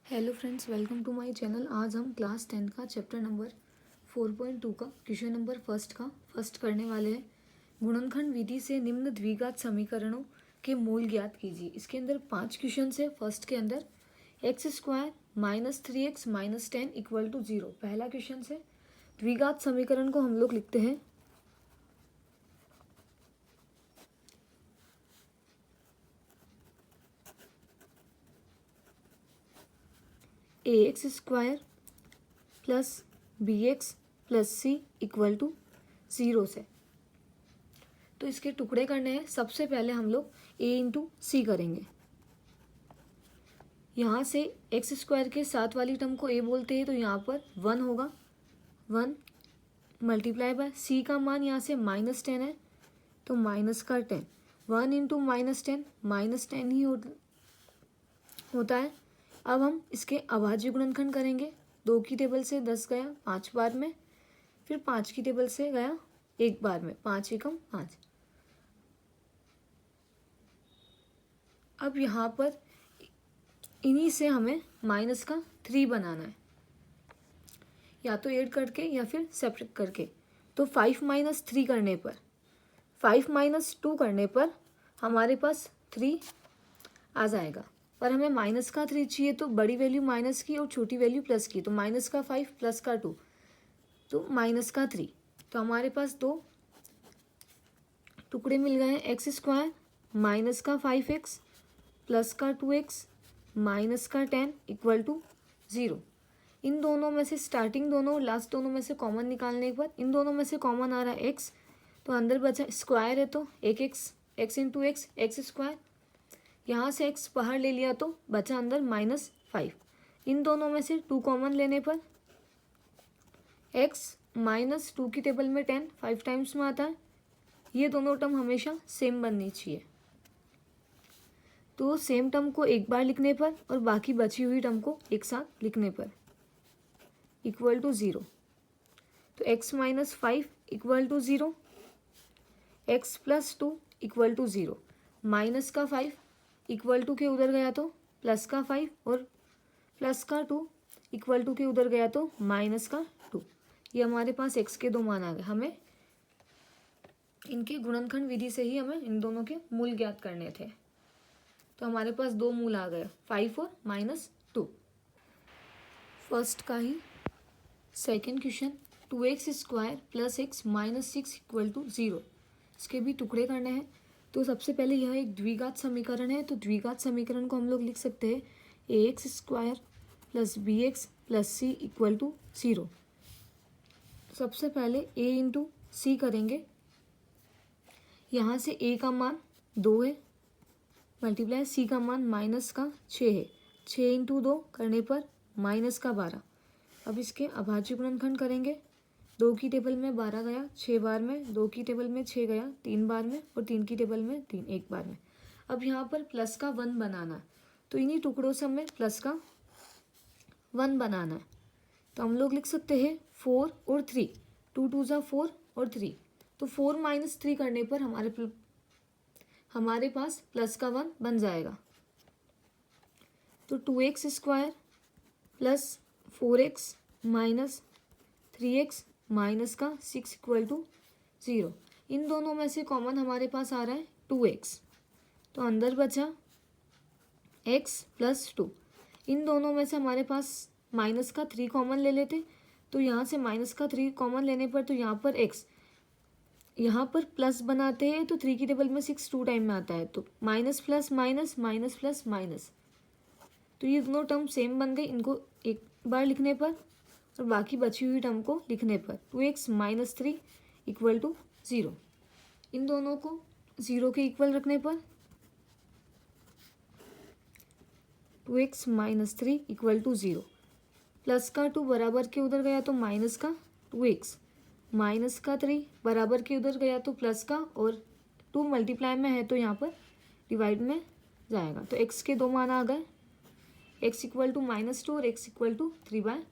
Hello friends, welcome to my channel. आज हम class 10 का चैप्टर नंबर 4.2 का क्वेश्चन नंबर फर्स्ट करने वाले हैं। गुणनखंड विधि से निम्न द्विघात समीकरणों के मूल ज्ञात कीजिए। इसके अंदर 5 क्वेश्चन है। फर्स्ट के अंदर x² minus 3x minus 10 equal to 0 पहला क्वेश्चन है। द्विघात समीकरण को हम लोग लिखते हैं ax² plus bx plus c equal to 0 से। तो इसके टुकड़े करने हैं। सबसे पहले हम लोग a इंटू सी करेंगे। यहाँ से x² के साथ वाली टर्म को a बोलते हैं, तो यहाँ पर 1 होगा। 1 मल्टीप्लाई बाय c का मान यहाँ से -10 है, तो माइनस का 10। 1 इंटू -10 ही होता है। अब हम इसके अभाज्य गुणनखंड करेंगे। 2 की टेबल से 10 गया 5 बार में, फिर 5 की टेबल से गया 1 बार में, 5 एकम 5। अब यहाँ पर इन्हीं से हमें माइनस का 3 बनाना है, या तो ऐड करके या फिर सेपरेट करके। तो 5 माइनस 3 करने पर, 5 माइनस 2 करने पर हमारे पास 3 आ जाएगा। पर हमें माइनस का 3 चाहिए, तो बड़ी वैल्यू माइनस की और छोटी वैल्यू प्लस की। तो माइनस का 5 प्लस का 2, तो माइनस का 3। तो हमारे पास 2 टुकड़े मिल गए हैं। x² माइनस का 5x प्लस का 2x माइनस का 10 इक्वल टू 0। इन दोनों में से स्टार्टिंग दोनों और लास्ट दोनों में से कॉमन निकालने के बाद इन दोनों में से कॉमन आ रहा है x, तो अंदर बचा स्क्वायर है, तो एक x इंटू x² यहाँ से x बाहर ले लिया तो बचा अंदर -5। इन दोनों में से 2 कॉमन लेने पर x माइनस 2 की टेबल में 10 5 टाइम्स में आता है। ये दोनों टर्म हमेशा सेम बननी चाहिए। तो सेम टर्म को एक बार लिखने पर और बाकी बची हुई टर्म को एक साथ लिखने पर इक्वल टू 0। तो x minus 5 equal to 0, x plus 2 equal to 0। Minus का 5 इक्वल टू के उधर गया तो प्लस का 5 और प्लस का 2 इक्वल टू के उधर गया तो माइनस का 2। ये हमारे पास x के 2 मान आ गए। हमें इनके गुणनखंड विधि से ही हमें इन दोनों के मूल ज्ञात करने थे। तो हमारे पास 2 मूल आ गए, 5 और -2। फर्स्ट का ही second question 2x² plus x minus 6 equal to 0। इसके भी टुकड़े करने हैं। तो सबसे पहले यह एक द्विघात समीकरण है, तो द्विघात समीकरण को हम लोग लिख सकते हैं ax² plus bx plus c equal to 0। सबसे पहले a इंटू सी करेंगे। यहाँ से a का मान 2 है, मल्टीप्लाई c का मान माइनस का 6 है। 6 इंटू 2 करने पर माइनस का 12। अब इसके अभाज्य गुणनखंड करेंगे। 2 की टेबल में 12 गया 6 बार में, 2 की टेबल में 6 गया 3 बार में, और 3 की टेबल में 3 1 बार में। अब यहाँ पर प्लस का 1 बनाना है, तो इन्हीं टुकड़ों से हमें प्लस का 1 बनाना है। तो हम लोग लिख सकते हैं 4 और 3, 2 2 जा 4 और 3। तो 4 माइनस 3 करने पर हमारे पास प्लस का 1 बन जाएगा। तो 2x² plus 4x minus 3x minus का 6 इक्वल टू 0। इन दोनों में से कॉमन हमारे पास आ रहा है 2x, तो अंदर बचा x प्लस 2। इन दोनों में से हमारे पास माइनस का 3 कॉमन ले लेते, तो यहाँ से माइनस का 3 कॉमन लेने पर तो यहाँ पर x, यहाँ पर प्लस बनाते हैं तो 3 की टेबल में 6 2 टाइम में आता है, तो minus plus minus minus plus minus. तो ये दोनों टर्म सेम बन गए इनको एक बार लिखने पर और बाकी बची हुई टर्म को लिखने पर। 2x minus 3 equal to 0। इन दोनों को 0 के इक्वल रखने पर 2x minus 3 equal to 0। Plus का 2 बराबर के उधर गया तो माइनस का 2x, माइनस का 3 बराबर के उधर गया तो प्लस का, और 2 मल्टीप्लाई में है तो यहाँ पर डिवाइड में जाएगा। तो x के 2 मान आ गए, x इक्वल टू -2 और x इक्वल टू 3/2।